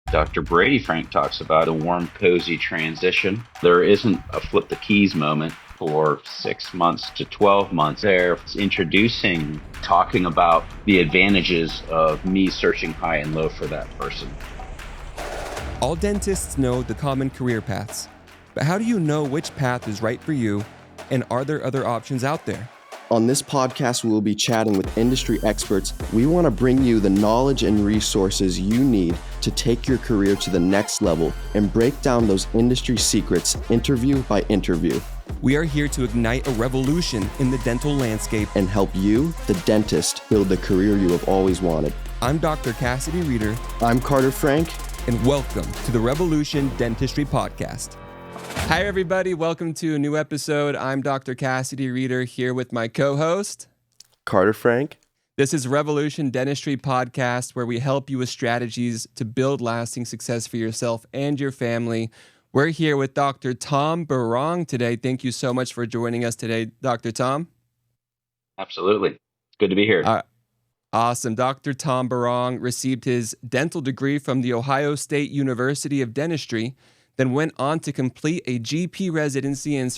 Dr. Brady Frank talks about a warm, cozy transition. There isn't a flip the keys moment for 6 months to 12 months. They're introducing, talking about the advantages of me searching high and low for that person. All dentists know the common career paths, but how do you know which path is right for you, and are there other options out there? On this podcast, we will be chatting with industry experts. We want to bring you the knowledge and resources you need to take your career to the next level and break down those industry secrets interview by interview. We are here to ignite a revolution in the dental landscape and help you, the dentist, build the career you have always wanted. I'm Dr. Cassidy Reeder. I'm Carter Frank. And welcome to the Revolution Dentistry Podcast. Hi, everybody. Welcome to a new episode. I'm Dr. Cassidy Reeder here with my co-host, Carter Frank. This is Revolution Dentistry Podcast, where we help you with strategies to build lasting success for yourself and your family. We're here with Dr. Tom Birong today. Thank you so much for joining us today, Dr. Tom. Absolutely. It's good to be here. Awesome. Dr. Tom Birong received his dental degree from the Ohio State University of Dentistry, then went on to complete a GP residency and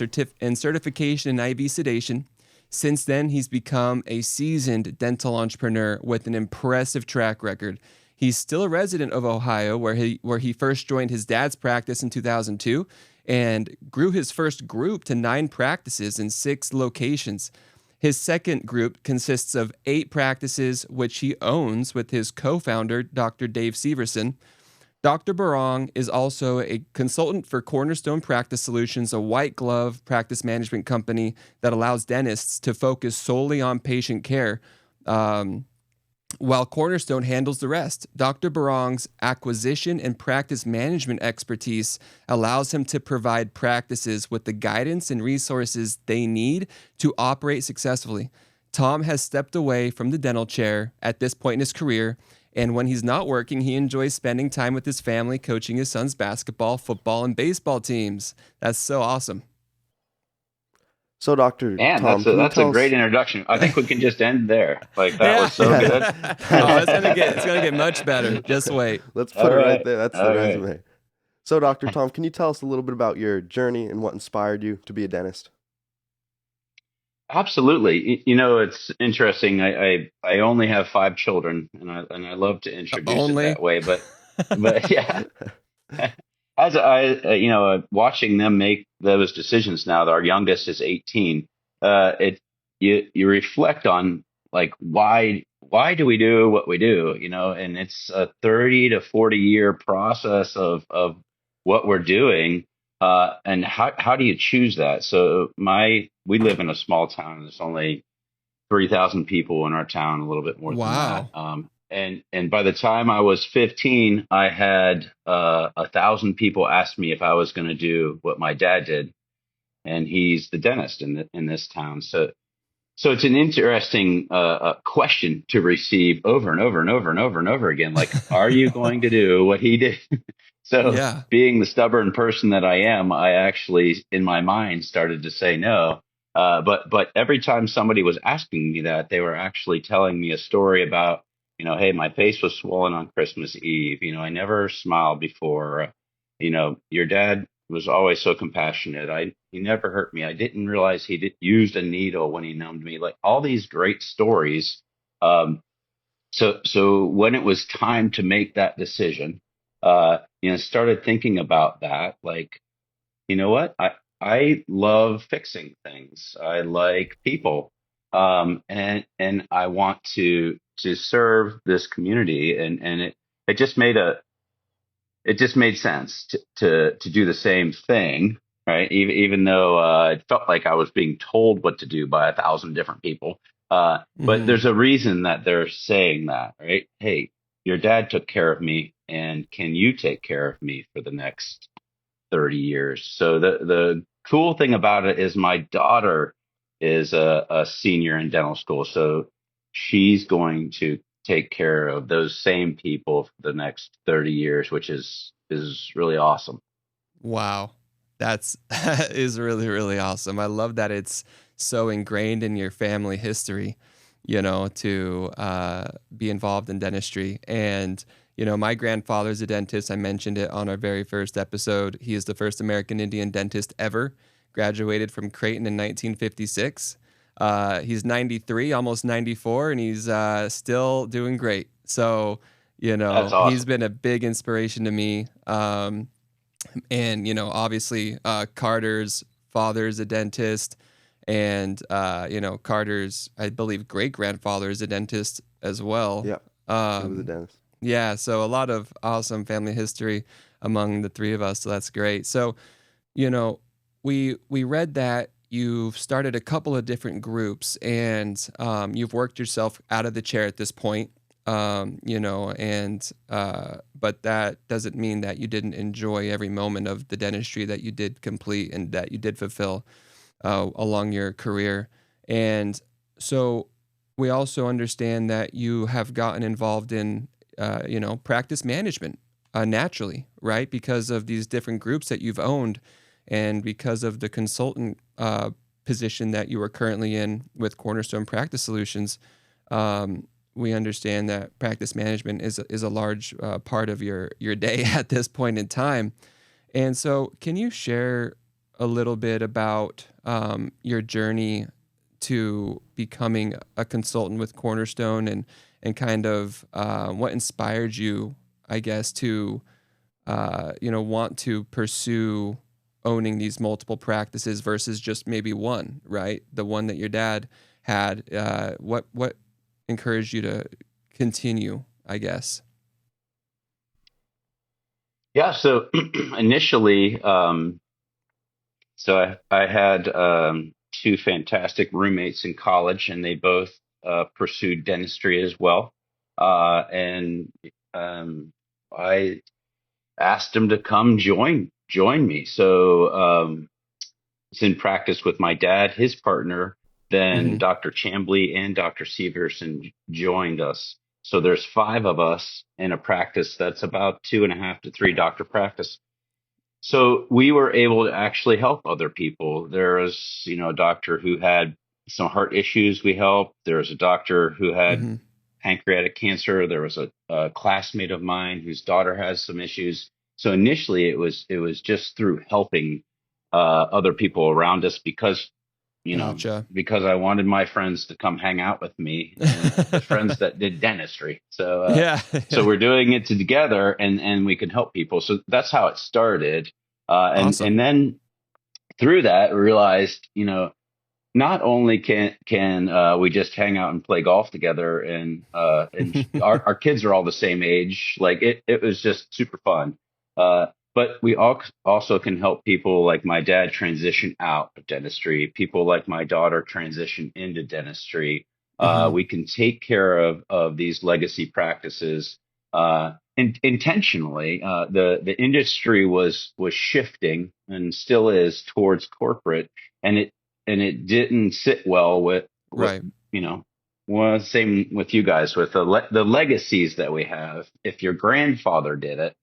certification in IV sedation. Since then, he's become a seasoned dental entrepreneur with an impressive track record. He's still a resident of Ohio, where he first joined his dad's practice in 2002 and grew his first group to 9 practices in 6 locations. His second group consists of 8 practices, which he owns with his co-founder, Dr. Dave Severson. Dr. Birong is also a consultant for Cornerstone Practice Solutions, a white glove practice management company that allows dentists to focus solely on patient care, while Cornerstone handles the rest. Dr. Birong's acquisition and practice management expertise allows him to provide practices with the guidance and resources they need to operate successfully. Tom has stepped away from the dental chair at this point in his career, and when he's not working, he enjoys spending time with his family, coaching his son's basketball, football, and baseball teams. That's so awesome. So, Dr. Tom, that's a great introduction. I think we can just end there. Like that was so good. It's gonna get much better. Just wait. Let's put it right there. That's the resume. So, Dr. Tom, can you tell us a little bit about your journey and what inspired you to be a dentist? Absolutely. You know, it's interesting. I only have 5 children, and I love to introduce it that way. But yeah, as watching them make those decisions now, that our youngest is 18, you reflect on like why do we do what we do? You know, and it's a 30 to 40 year process of what we're doing. And how do you choose that? So we live in a small town. There's only 3,000 people in our town, a little bit more than that. And by the time I was 15, I had 1,000 people ask me if I was going to do what my dad did, and he's the dentist in this town. So it's an interesting question to receive over and over and over and over and over again. Like, are you going to do what he did? So being the stubborn person that I am, I actually, in my mind, started to say no. But every time somebody was asking me that, they were actually telling me a story about, you know, hey, my face was swollen on Christmas Eve. You know, I never smiled before. You know, your dad was always so compassionate. He never hurt me. I didn't realize he used a needle when he numbed me. Like all these great stories. So when it was time to make that decision, started thinking about that. Like, you know what? I love fixing things. I like people, and I want to serve this community, and it just made sense to do the same thing, right? Even though it felt like I was being told what to do by 1,000 different people. But there's a reason that they're saying that, right? Hey, your dad took care of me, and can you take care of me for the next 30 years? So the cool thing about it is my daughter is a senior in dental school, so she's going to take care of those same people for the next 30 years, which is really awesome. Wow. That is really, really awesome. I love that it's so ingrained in your family history, you know, to be involved in dentistry. And, My grandfather's a dentist. I mentioned it on our very first episode. He is the first American Indian dentist ever. Graduated from Creighton in 1956. He's 93, almost 94, and he's still doing great. So, That's awesome. he's been a big inspiration to me. And, obviously, Carter's father's a dentist, and, Carter's, I believe, great-grandfather is a dentist as well. Yeah, he was a dentist. Yeah, so a lot of awesome family history among the three of us, so that's great. So, we read that you've started a couple of different groups, and you've worked yourself out of the chair at this point, but that doesn't mean that you didn't enjoy every moment of the dentistry that you did complete and that you did fulfill along your career. And so we also understand that you have gotten involved in practice management naturally, right? Because of these different groups that you've owned and because of the consultant position that you are currently in with Cornerstone Practice Solutions. We understand that practice management is a large part of your day at this point in time. And so can you share a little bit about your journey to becoming a consultant with Cornerstone and kind of what inspired you, I guess, to want to pursue owning these multiple practices versus just maybe one, right? The one that your dad had. What encouraged you to continue, I guess? Yeah. So initially, so I had two fantastic roommates in college, and they both pursued dentistry as well. And I asked them to come join me. So it's in practice with my dad, his partner, then Dr. Chambly and Dr. Severson joined us. So there's 5 of us in a practice that's about 2.5 to 3 doctor practice. So we were able to actually help other people. There was, a doctor who had some heart issues we helped. There was a doctor who had pancreatic cancer. There was a classmate of mine whose daughter has some issues. So initially it was just through helping other people around us because, Gotcha. because I wanted my friends to come hang out with me, and the friends that did dentistry. So, so we're doing it together and we can help people. So that's how it started. Awesome. And then through that, we realized, not only can we just hang out and play golf together and our kids are all the same age, like it was just super fun. But we also can help people like my dad transition out of dentistry, people like my daughter transition into dentistry. We can take care of these legacy practices intentionally. The industry was shifting and still is towards corporate, and it didn't sit well with same with you guys with the legacies that we have. If your grandfather did it,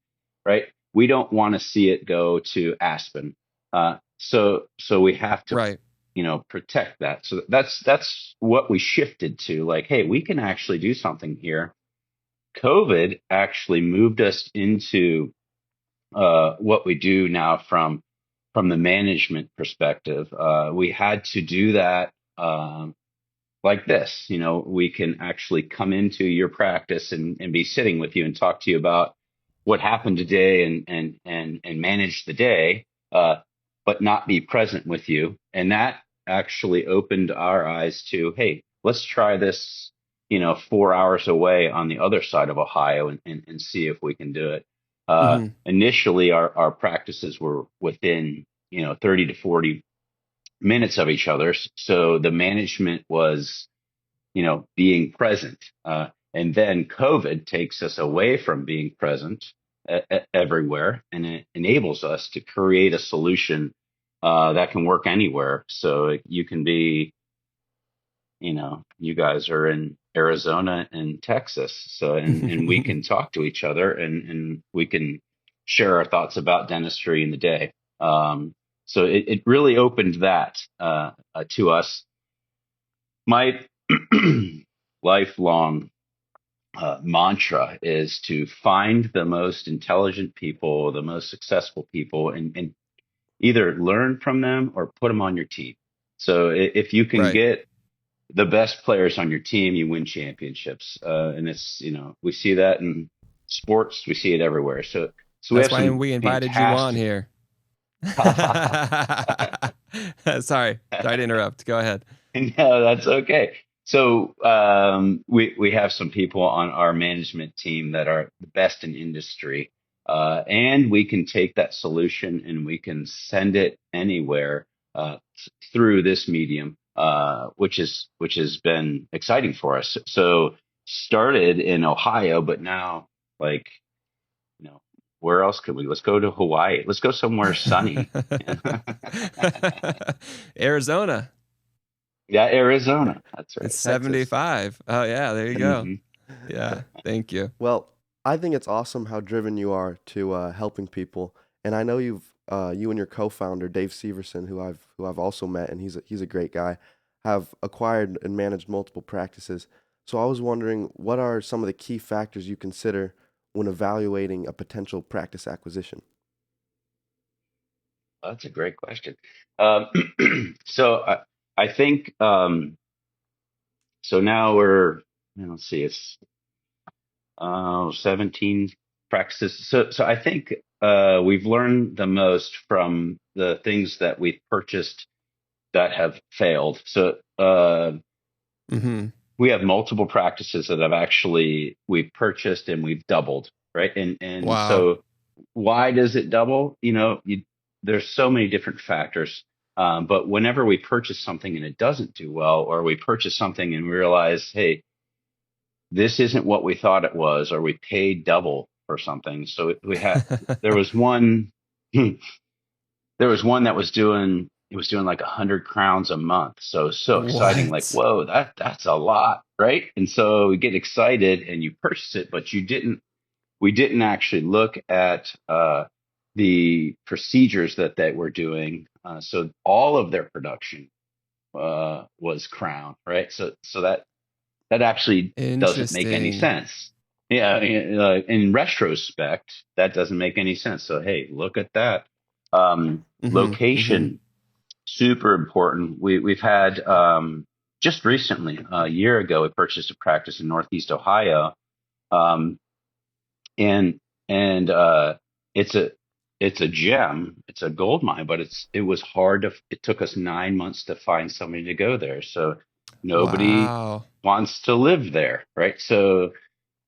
right? We don't want to see it go to Aspen. So we have to, protect that. So that's what we shifted to. Like, hey, we can actually do something here. COVID actually moved us into what we do now from the management perspective. We had to do that like this. We can actually come into your practice and be sitting with you and talk to you about what happened today and manage the day, but not be present with you. And that actually opened our eyes to, hey, let's try this, 4 hours away on the other side of Ohio and see if we can do it. Initially, our practices were within, 30 to 40 minutes of each other. So the management was, being present. And then COVID takes us away from being present everywhere, and it enables us to create a solution that can work anywhere. So you can be, you guys are in Arizona and Texas, so and we can talk to each other and we can share our thoughts about dentistry in the day. So it really opened that to us. My lifelong mantra is to find the most intelligent people, the most successful people, and either learn from them or put them on your team. So if you can Right. get the best players on your team, you win championships. And it's, we see that in sports, we see it everywhere. So we That's have why some we invited you on fantastic. here. Sorry to interrupt. Go ahead. No, that's okay. So we have some people on our management team that are the best in industry, and we can take that solution and we can send it anywhere through this medium, which has been exciting for us. So started in Ohio, but now like where else could we? Let's go to Hawaii. Let's go somewhere sunny. Arizona. Yeah, Arizona. That's right. It's 75. Oh, yeah, there you go. Yeah, thank you. Well, I think it's awesome how driven you are to helping people, and I know you and your co-founder Dave Severson, who I've also met, and he's a great guy, have acquired and managed multiple practices. So I was wondering, what are some of the key factors you consider when evaluating a potential practice acquisition? That's a great question. Um, so I think so. Now let's see, it's 17 practices. So I think we've learned the most from the things that we've purchased that have failed. So we have multiple practices that we've purchased and we've doubled, right? And Wow. so why does it double? There's so many different factors. But whenever we purchase something and it doesn't do well, or we purchase something and we realize, hey, this isn't what we thought it was, or we paid double for something. So there was one, that was doing like 100 crowns a month. So exciting. Like, What? whoa, that's a lot. Right. And so we get excited and you purchase it, but we didn't actually look at, the procedures that they were doing. So all of their production, was crown. Right. So that actually doesn't make any Interesting. sense. Yeah, in retrospect, that doesn't make any sense. So hey, look at that. Location, super important. We've had just recently, a year ago, we purchased a practice in Northeast Ohio, um, and it's a gem, it's a gold mine, but it was hard it took us 9 months to find somebody to go there. So nobody Wow. wants to live there, right? So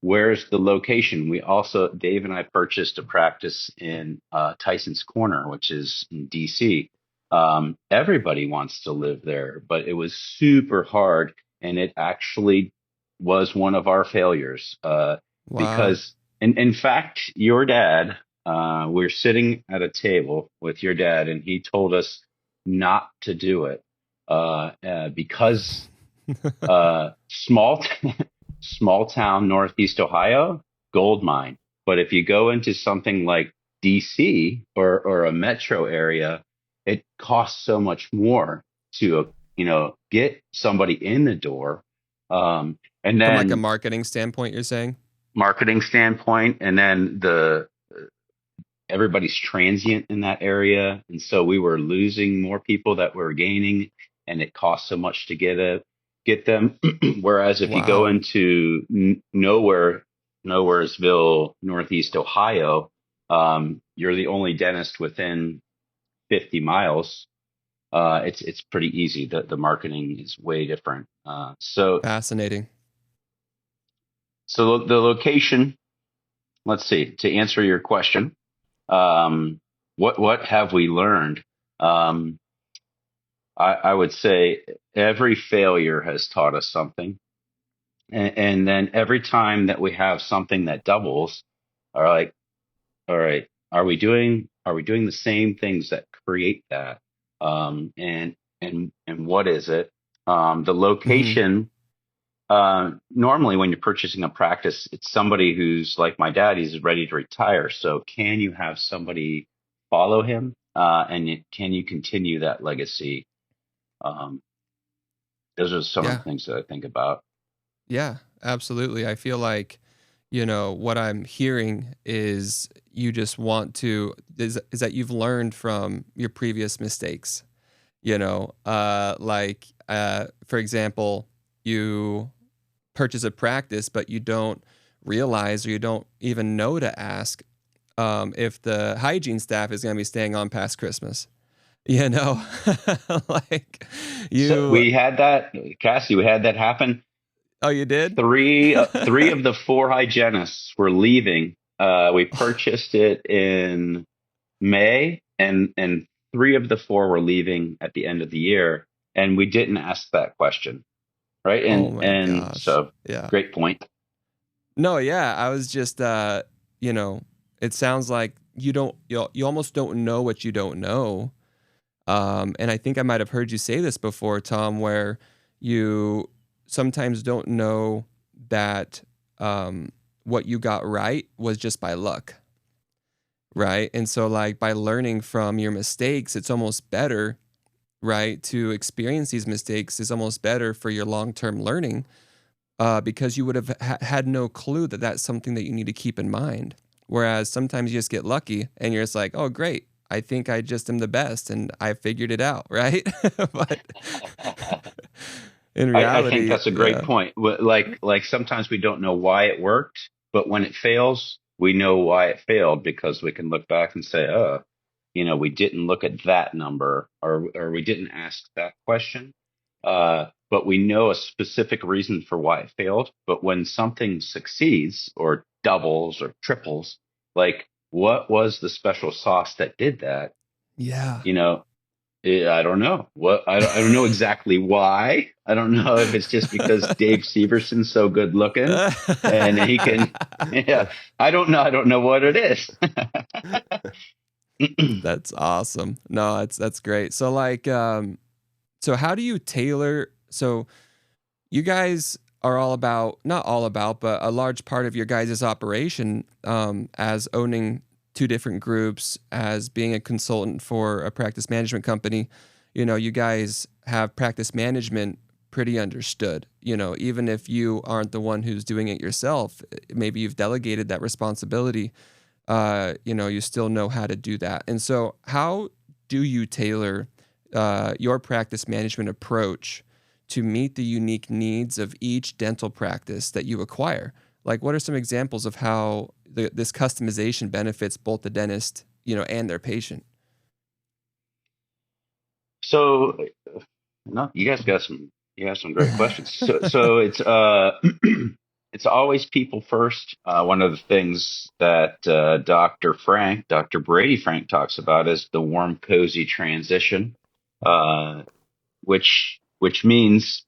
where's the location? Dave and I purchased a practice in Tyson's Corner, which is in DC. Everybody wants to live there, but it was super hard, and it actually was one of our failures, Wow. because, in fact, your dad, we're sitting at a table with your dad, and he told us not to do it, because small small town Northeast Ohio, gold mine. But if you go into something like DC or a metro area, it costs so much more to get somebody in the door, and From like a then marketing standpoint, you're saying? marketing standpoint, and then the everybody's transient in that area, and so we were losing more people that were gaining, and it cost so much to get them. Whereas if you go Wow. into Nowheresville, Northeast Ohio, you're the only dentist within 50 miles. It's pretty easy. The marketing is way different. Fascinating. So the location. Let's see. To answer your question, what have we learned? I would say every failure has taught us something. And then every time that we have something that doubles, are like, all right, are we doing the same things that create that? And what is it? The location, normally when you're purchasing a practice, it's somebody who's like my dad, he's ready to retire. So can you have somebody follow him? Can you continue that legacy? Um, those are some of Yeah. the things that I think about. Yeah. absolutely. I feel like, what I'm hearing is you just want to, is that you've learned from your previous mistakes. For example, you purchase a practice, but you don't realize, or you don't even know to ask if the hygiene staff is going to be staying on past Christmas. Like So you. we had that, Cassie. We had that happen. Oh, you did? Three of the four hygienists were leaving. We purchased it in May, and three of the four were leaving at the end of the year, and we didn't ask that question, right? Oh And my and gosh. so Yeah. great point. No, yeah. I was just, it sounds like you almost don't know what you don't know. And I think I might have heard you say this before, Tom, where you sometimes don't know that what you got right was just by luck, right? And so, like, by learning from your mistakes, it's almost better, right? To experience these mistakes is almost better for your long-term learning, because you would have had no clue that that's something that you need to keep in mind. Whereas sometimes you just get lucky and you're just like, oh, great. I think I just am the best and I figured it out, right? But in I think reality, that's a great yeah. point. Like sometimes we don't know why it worked, but when it fails, we know why it failed because we can look back and say, oh, we didn't look at that number, or we didn't ask that question. But we know a specific reason for why it failed. But when something succeeds or doubles or triples, like what was the special sauce that did that? Yeah. I don't know I don't know exactly why. I don't know if it's just because Dave Severson's so good looking and he can, yeah, I don't know what it is. That's awesome. No, that's great. So like, so how do you tailor? So you guys are all about, not all about, but a large part of your guys' operation, as owning two different groups, as being a consultant for a practice management company. You guys have practice management pretty understood. Even if you aren't the one who's doing it yourself, maybe you've delegated that responsibility. You still know how to do that. And so, how do you tailor your practice management approach to meet the unique needs of each dental practice that you acquire? Like, what are some examples of how this customization benefits both the dentist, and their patient? So no, you have some great questions. So it's it's always people first. One of the things that Dr. Brady Frank talks about is the warm, cozy transition, uh, which means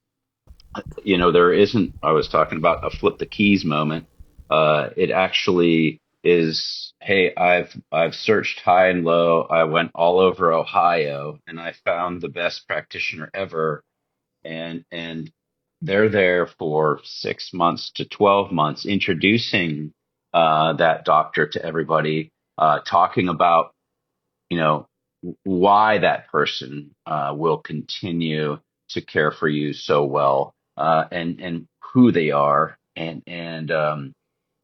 there isn't. I was talking about a flip the keys moment. It actually is. Hey, I've searched high and low. I went all over Ohio, and I found the best practitioner ever, and they're there for 6 months to 12 months, introducing that doctor to everybody, talking about why that person will continue to care for you so well, and who they are, and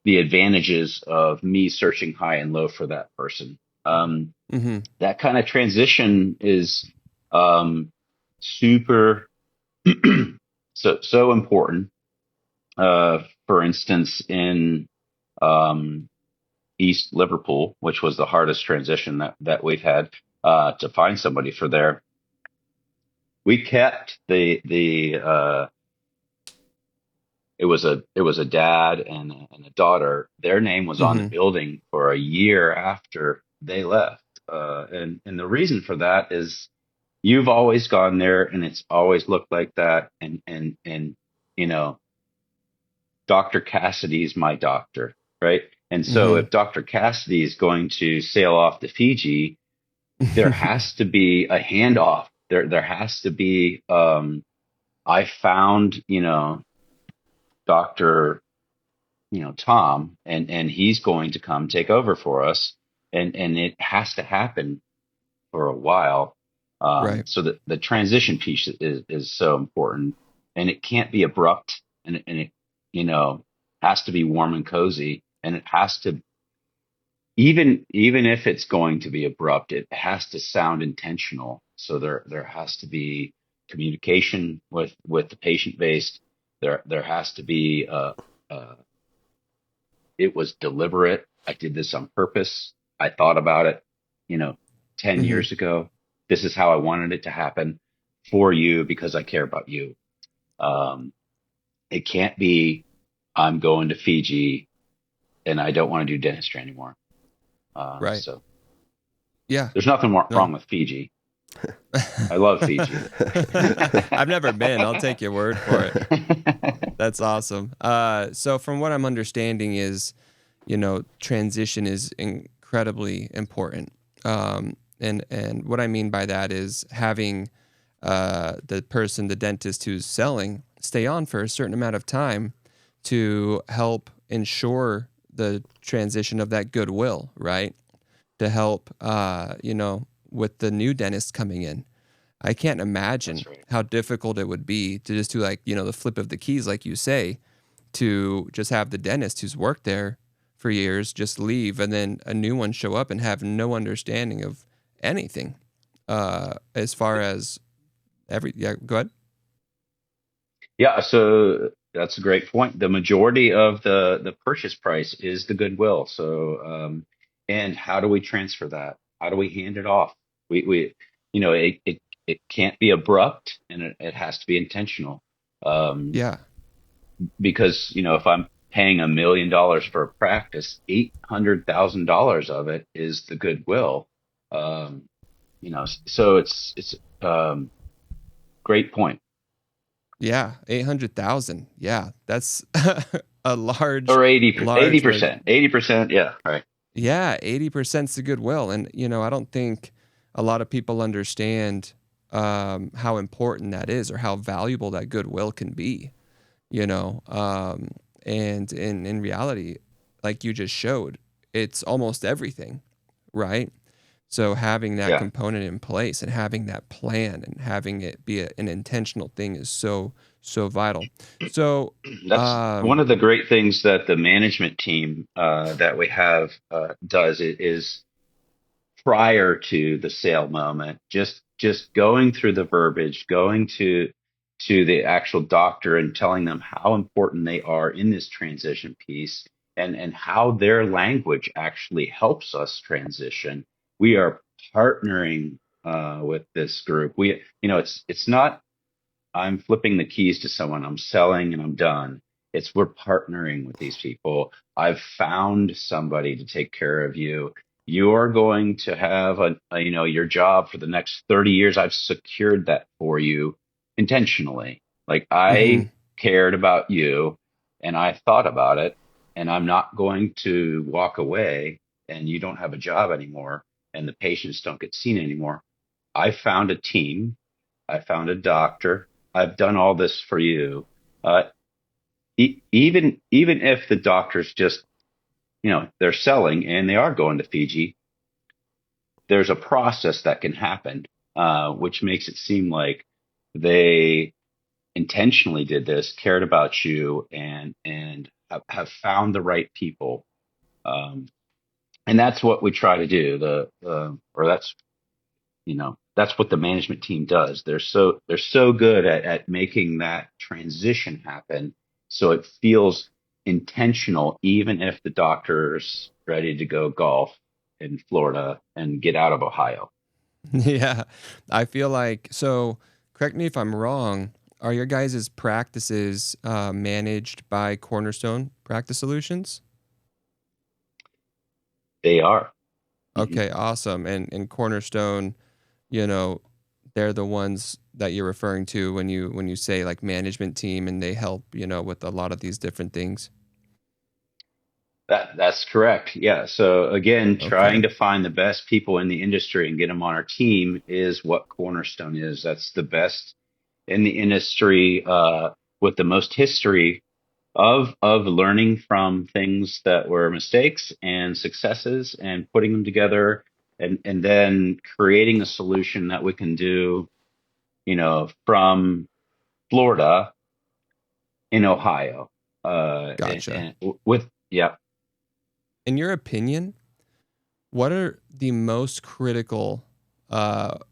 the advantages of me searching high and low for that person. Mm-hmm. That kind of transition is super so important. For instance, in East Liverpool, which was the hardest transition that we've had, to find somebody for there, we kept the it was a dad and a daughter. Their name was on the Mm-hmm. building for a year after they left, and the reason for that is you've always gone there and it's always looked like that, and you know Dr. Cassidy's my doctor, right? And so Mm-hmm. if Dr. Cassidy is going to sail off to Fiji, there has to be a handoff. There has to be. I found Dr. Tom, and he's going to come take over for us, and it has to happen for a while. Right. So the transition piece is so important, and it can't be abrupt, and it has to be warm and cozy, and it has to, even if it's going to be abrupt, it has to sound intentional. So there has to be communication with the patient base. There has to be it was deliberate. I did this on purpose. I thought about it, 10 Mm-hmm. years ago. This is how I wanted it to happen for you because I care about you. It can't be, I'm going to Fiji and I don't want to do dentistry anymore. Right. So yeah, there's nothing wrong with Fiji. I love Fiji. I've never been. I'll take your word for it. That's awesome. So from what I'm understanding is, transition is incredibly important. And what I mean by that is having the dentist who's selling, stay on for a certain amount of time to help ensure the transition of that goodwill, right? To help, with the new dentist coming in. I can't imagine how difficult it would be to just do the flip of the keys, like you say, to just have the dentist who's worked there for years just leave and then a new one show up and have no understanding of anything as far as go ahead. Yeah, so that's a great point. The majority of the purchase price is the goodwill. So, and how do we transfer that? How do we hand it off? It can't be abrupt, and it has to be intentional. Yeah. Because if I'm paying $1 million for a practice, $800,000 of it is the goodwill. So it's great point. Yeah, 800,000. Yeah, that's a large Or 80%. 80%. Yeah, right. Yeah, 80% is the goodwill, and I don't think a lot of people understand how important that is or how valuable that goodwill can be. And in reality, like you just showed, it's almost everything, right? So having that component in place and having that plan and having it be an intentional thing is so vital. So that's one of the great things that the management team that we have does is prior to the sale moment, just going through the verbiage, going to the actual doctor and telling them how important they are in this transition piece and how their language actually helps us transition. We are partnering with this group. It's not I'm flipping the keys to someone, I'm selling and I'm done. It's we're partnering with these people. I've found somebody to take care of you. You're going to have your job for the next 30 years. I've secured that for you intentionally. Like I cared about you and I thought about it, and I'm not going to walk away and you don't have a job anymore and the patients don't get seen anymore. I found a team. I found a doctor. I've done all this for you. Even if the doctors just, they're selling and they are going to Fiji, there's a process that can happen, which makes it seem like they intentionally did this, cared about you, and have found the right people. And that's what we try to do. That's what the management team does. They're so good at making that transition happen. So it feels intentional, even if the doctor's ready to go golf in Florida and get out of Ohio. Yeah, I feel like, so correct me if I'm wrong, are your guys' practices managed by Cornerstone Practice Solutions? They are. Okay, awesome. And Cornerstone, they're the ones that you're referring to when you say like management team, and they help, with a lot of these different things. That's correct. Yeah. So again, trying to find the best people in the industry and get them on our team is what Cornerstone is. That's the best in the industry with the most history of learning from things that were mistakes and successes and putting them together and then creating a solution that we can do, from Florida in Ohio. Gotcha. Yeah. In your opinion, what are the most critical,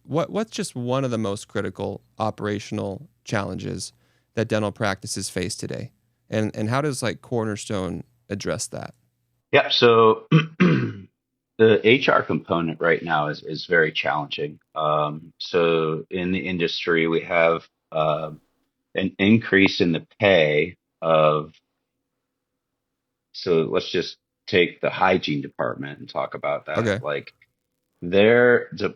what's just one of the most critical operational challenges that dental practices face today? And how does like Cornerstone address that? Yeah. So the HR component right now is very challenging. So in the industry, we have an increase in the pay of, so let's just take the hygiene department and talk about that. Okay. Like they're the,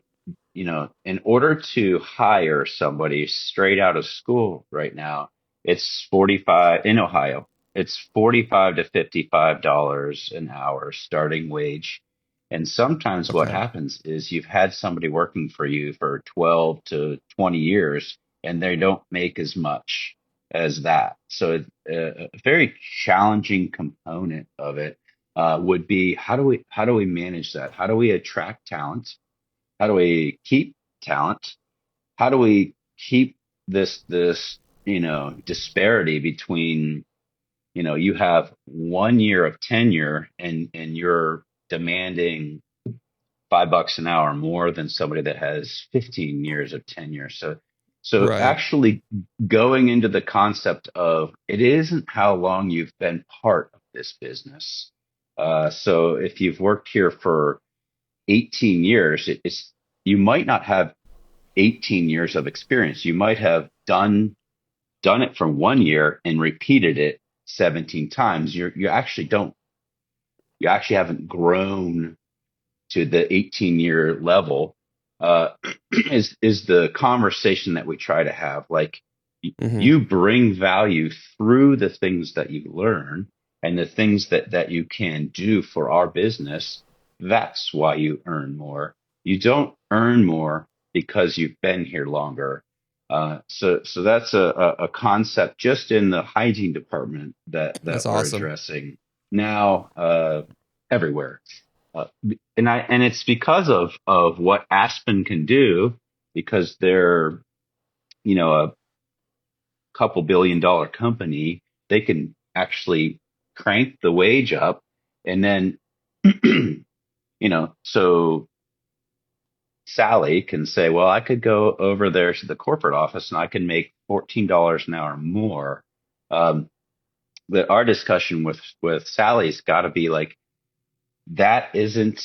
in order to hire somebody straight out of school right now, it's 45 in Ohio. It's 45 to $55 an hour starting wage. And sometimes what Okay. happens is you've had somebody working for you for 12 to 20 years and they don't make as much as that. So a very challenging component of it would be how do we manage that? How do we attract talent? How do we keep talent? How do we keep this disparity between, you have 1 year of tenure and you're demanding $5 an hour more than somebody that has 15 years of tenure. So Right. actually going into the concept of it isn't how long you've been part of this business. So if you've worked here for 18 years, you might not have 18 years of experience. You might have done it for 1 year and repeated it 17 times. You actually haven't grown to the 18-year level. Uh, is the conversation that we try to have. Like Mm-hmm. you bring value through the things that you learn and the things that you can do for our business. That's why you earn more. You don't earn more because you've been here longer. So that's a concept just in the hygiene department that That's we're awesome. addressing now everywhere. And it's because of what Aspen can do, because they're a couple $1 billion company. They can actually crank the wage up, and then so Sally can say, well, I could go over there to the corporate office and I can make $14 an hour more. Um, our discussion with Sally's got to be like, that isn't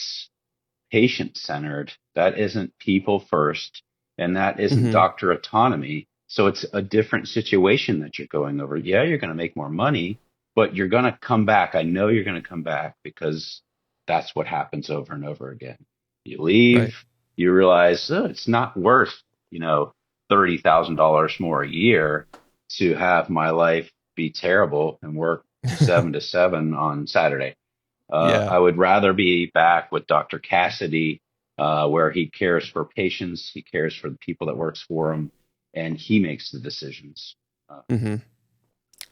patient centered. That isn't people first. And that isn't Mm-hmm. doctor autonomy. So it's a different situation that you're going over. Yeah, you're going to make more money, but you're going to come back. I know you're going to come back because that's what happens over and over again. You leave, Right. you realize, oh, it's not worth, $30,000 more a year to have my life be terrible and work 7 to 7 on Saturday. Yeah. I would rather be back with Dr. Cassidy, where he cares for patients, he cares for the people that works for him, and he makes the decisions. Mm-hmm.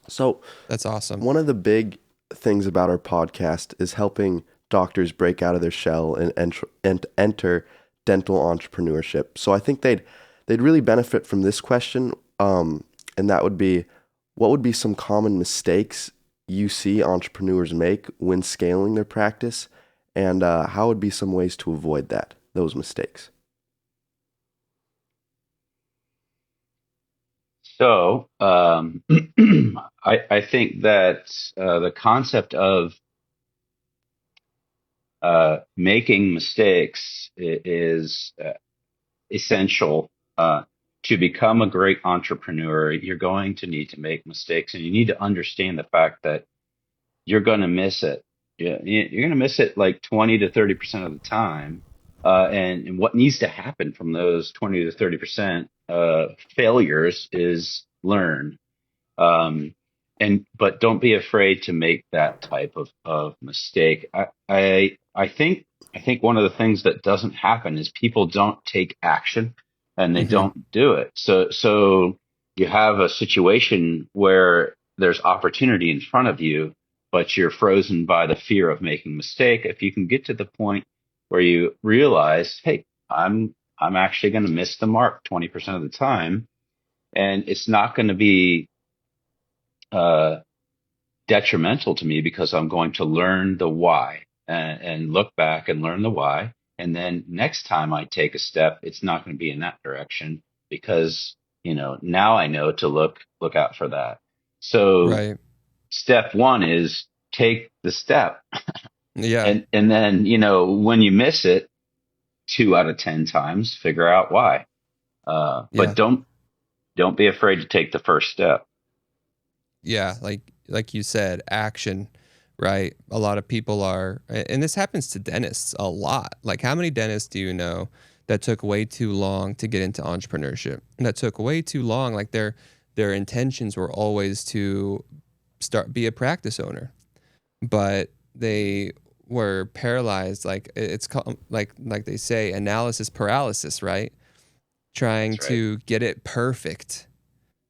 So, That's awesome. one of the big things about our podcast is helping doctors break out of their shell and enter dental entrepreneurship. So I think they'd really benefit from this question, and that would be, what would be some common mistakes you see entrepreneurs make when scaling their practice, and how would be some ways to avoid those mistakes? So I think that the concept of making mistakes is essential. To become a great entrepreneur, you're going to need to make mistakes, and you need to understand the fact that you're going to miss it. Yeah, you're going to miss it like 20 to 30% of the time. And what needs to happen from those 20 to 30% failures is learn. Um, but don't be afraid to make that type of mistake. I think one of the things that doesn't happen is people don't take action and they Mm-hmm. don't do it. So you have a situation where there's opportunity in front of you, but you're frozen by the fear of making a mistake. If you can get to the point where you realize, hey, I'm actually going to miss the mark 20% of the time, and it's not going to be uh, detrimental to me because I'm going to learn the why and look back and learn the why. And then next time I take a step, it's not going to be in that direction because, now I know to look out for that. So Right. step one is take the step. Yeah. And then, when you miss it 2 out of 10 times, figure out why. Yeah. But don't be afraid to take the first step. Yeah. Like you said, action, right? A lot of people are, and this happens to dentists a lot. Like, how many dentists do you know that took way too long to get into entrepreneurship? And that took way too long. Like their intentions were always to be a practice owner, but they were paralyzed. Like it's called, like they say, analysis paralysis, right? Trying That's right. to get it perfect.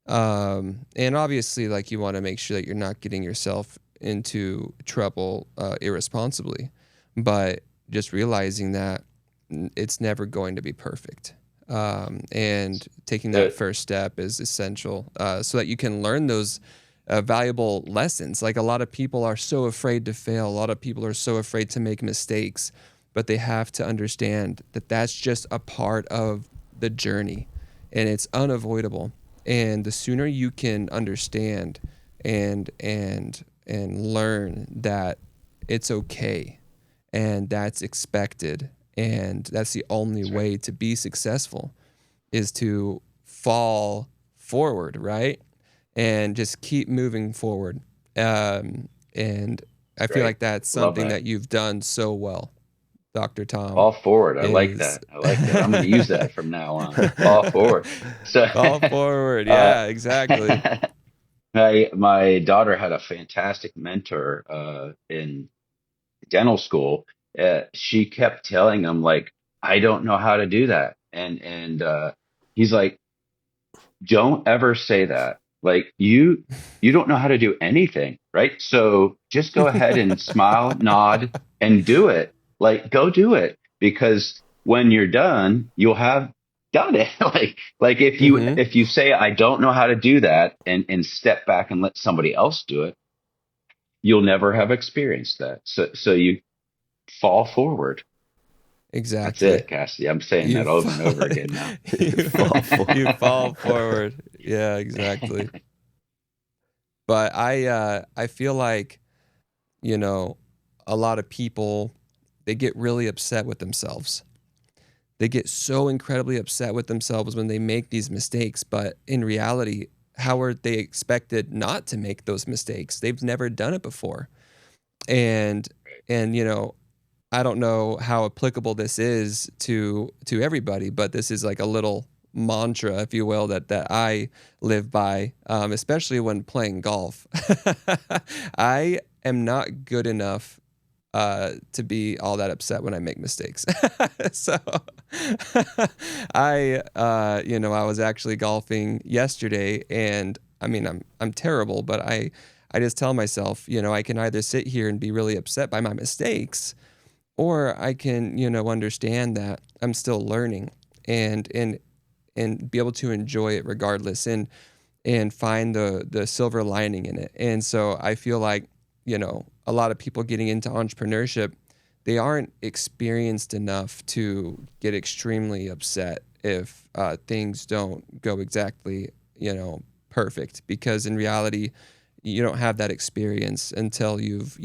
And obviously, like, you want to make sure that you're not getting yourself into trouble irresponsibly, but just realizing that it's never going to be perfect. And taking that first step is essential so that you can learn those valuable lessons. Like, a lot of people are so afraid to fail. A lot of people are so afraid to make mistakes, but they have to understand that that's just a part of the journey and it's unavoidable. And the sooner you can understand and learn that it's okay and that's expected and that's the only way to be successful is to fall forward, right? And just keep moving forward. And I feel like that's something that you've done so well, Dr. Tom. Fall forward. I like that. I'm going to use that from now on. Fall forward. So fall forward. Yeah, exactly. My daughter had a fantastic mentor in dental school. She kept telling him, like, I don't know how to do that. And he's like, don't ever say that. Like, you don't know how to do anything, right? So just go ahead and smile, nod, and do it. Like, go do it, because when you're done, you'll have done it. like if you say, I don't know how to do that, and step back and let somebody else do it, you'll never have experienced that. So you fall forward. Exactly. That's it, Cassidy. I'm saying that over and over again now. You fall forward. Yeah, exactly. But I feel like, a lot of people, they get really upset with themselves. They get so incredibly upset with themselves when they make these mistakes. But in reality, how are they expected not to make those mistakes? They've never done it before. And I don't know how applicable this is to everybody, but this is like a little mantra, if you will, that I live by, especially when playing golf. I am not good enough to be all that upset when I make mistakes. So I was actually golfing yesterday, and I mean, I'm terrible, but I just tell myself, I can either sit here and be really upset by my mistakes, or I can, understand that I'm still learning and be able to enjoy it regardless, and find the silver lining in it. And so I feel like, a lot of people getting into entrepreneurship, they aren't experienced enough to get extremely upset if things don't go exactly, perfect, because in reality, you don't have that experience until you've,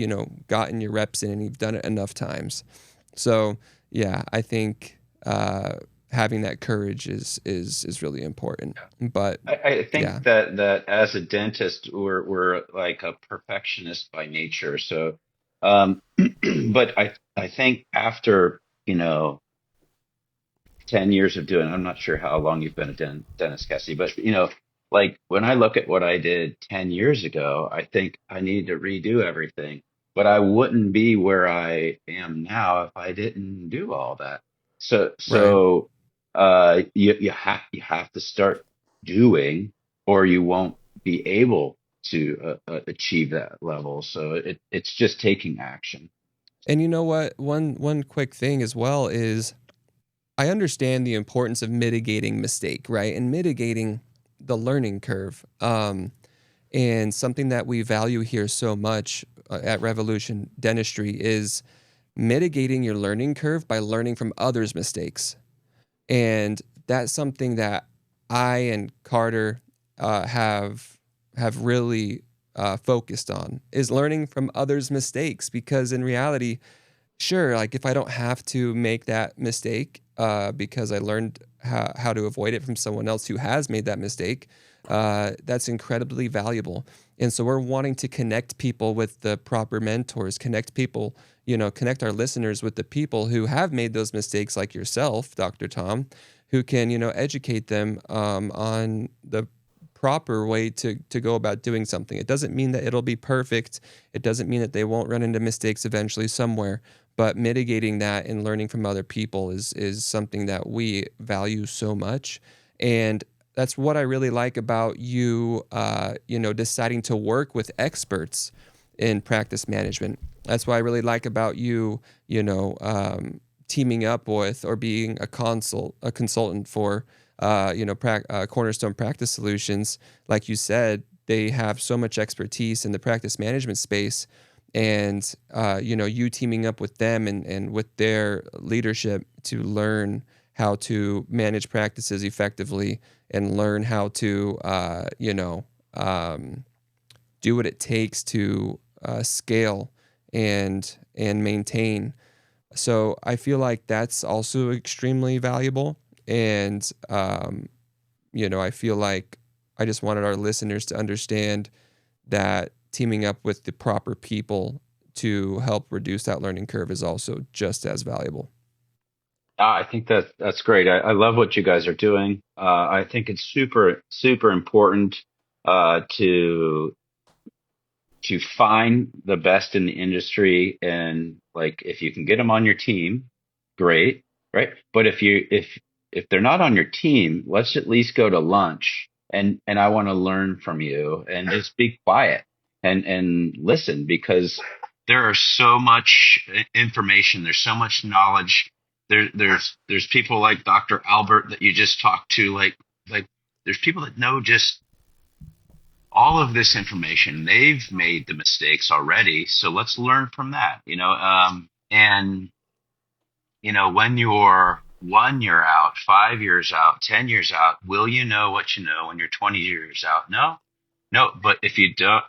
gotten your reps in and you've done it enough times. So yeah, I think having that courage is really important. But I think that as a dentist, we're like a perfectionist by nature. So, but I think after 10 years of doing, I'm not sure how long you've been a dentist, Cassie, but like, when I look at what I did 10 years ago, I think I need to redo everything. But I wouldn't be where I am now if I didn't do all that. So you have to start doing, or you won't be able to achieve that level. So it's just taking action. And you know what? One quick thing as well is, I understand the importance of mitigating mistake, right? And mitigating the learning curve. And something that we value here so much at Revolution Dentistry is mitigating your learning curve by learning from others' mistakes. And that's something that I and Carter have really focused on, is learning from others' mistakes. Because in reality, sure, like if I don't have to make that mistake because I learned how to avoid it from someone else who has made that mistake, that's incredibly valuable. And so we're wanting to connect people with the proper mentors, connect our listeners with the people who have made those mistakes, like yourself, Dr. Tom, who can, educate them on the proper way to go about doing something. It doesn't mean that it'll be perfect. It doesn't mean that they won't run into mistakes eventually somewhere, but mitigating that and learning from other people is something that we value so much. And that's what I really like about you, deciding to work with experts in practice management. That's what I really like about you, teaming up with or being a consultant for, Cornerstone Practice Solutions. Like you said, they have so much expertise in the practice management space, and you teaming up with them and with their leadership to learn how to manage practices effectively and learn how to, do what it takes to scale and maintain. So I feel like that's also extremely valuable. And, I feel like I just wanted our listeners to understand that teaming up with the proper people to help reduce that learning curve is also just as valuable. I think that's great. I love what you guys are doing. I think it's super, super important to find the best in the industry, and like if you can get them on your team, great, right? But if they're not on your team, let's at least go to lunch, and I want to learn from you, and just be quiet and listen, because there are so much information, there's so much knowledge. There's people like Dr. Albert that you just talked to, like there's people that know just all of this information. They've made the mistakes already, so let's learn from that. And when you're 1 year out, 5 years out, 10 years out, will you know what you know when you're 20 years out? No. But if you don't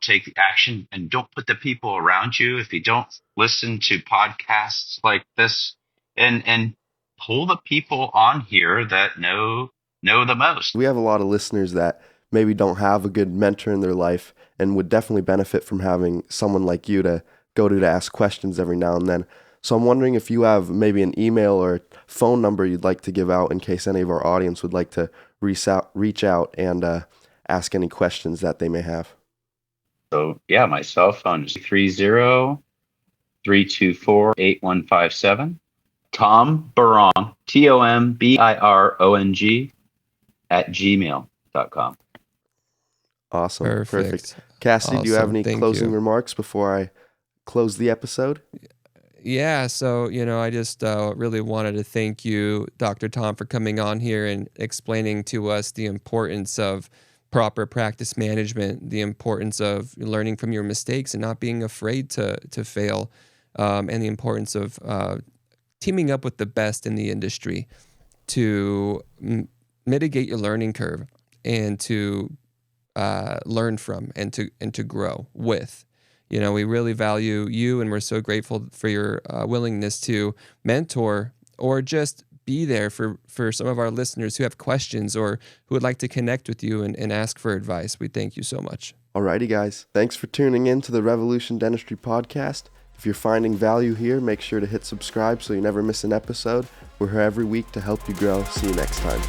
take the action and don't put the people around you, if you don't listen to podcasts like this, and pull the people on here that know the most. We have a lot of listeners that maybe don't have a good mentor in their life and would definitely benefit from having someone like you to go to ask questions every now and then. So I'm wondering if you have maybe an email or phone number you'd like to give out in case any of our audience would like to reach out and ask any questions that they may have. So yeah, my cell phone is 303248157. Tom Birong, TOMBIRONG @gmail.com. Awesome. Perfect. Cassidy, awesome. Do you have any closing you. remarks before I close the episode? Yeah, so, I just really wanted to thank you, Dr. Tom, for coming on here and explaining to us the importance of proper practice management, the importance of learning from your mistakes and not being afraid to fail, and the importance of teaming up with the best in the industry to mitigate your learning curve and to learn from and to grow with. We really value you, and we're so grateful for your willingness to mentor or just be there for some of our listeners who have questions or who would like to connect with you and ask for advice. We thank you so much. Alrighty, guys. Thanks for tuning in to the Revolution Dentistry podcast. If you're finding value here, make sure to hit subscribe so you never miss an episode. We're here every week to help you grow. See you next time.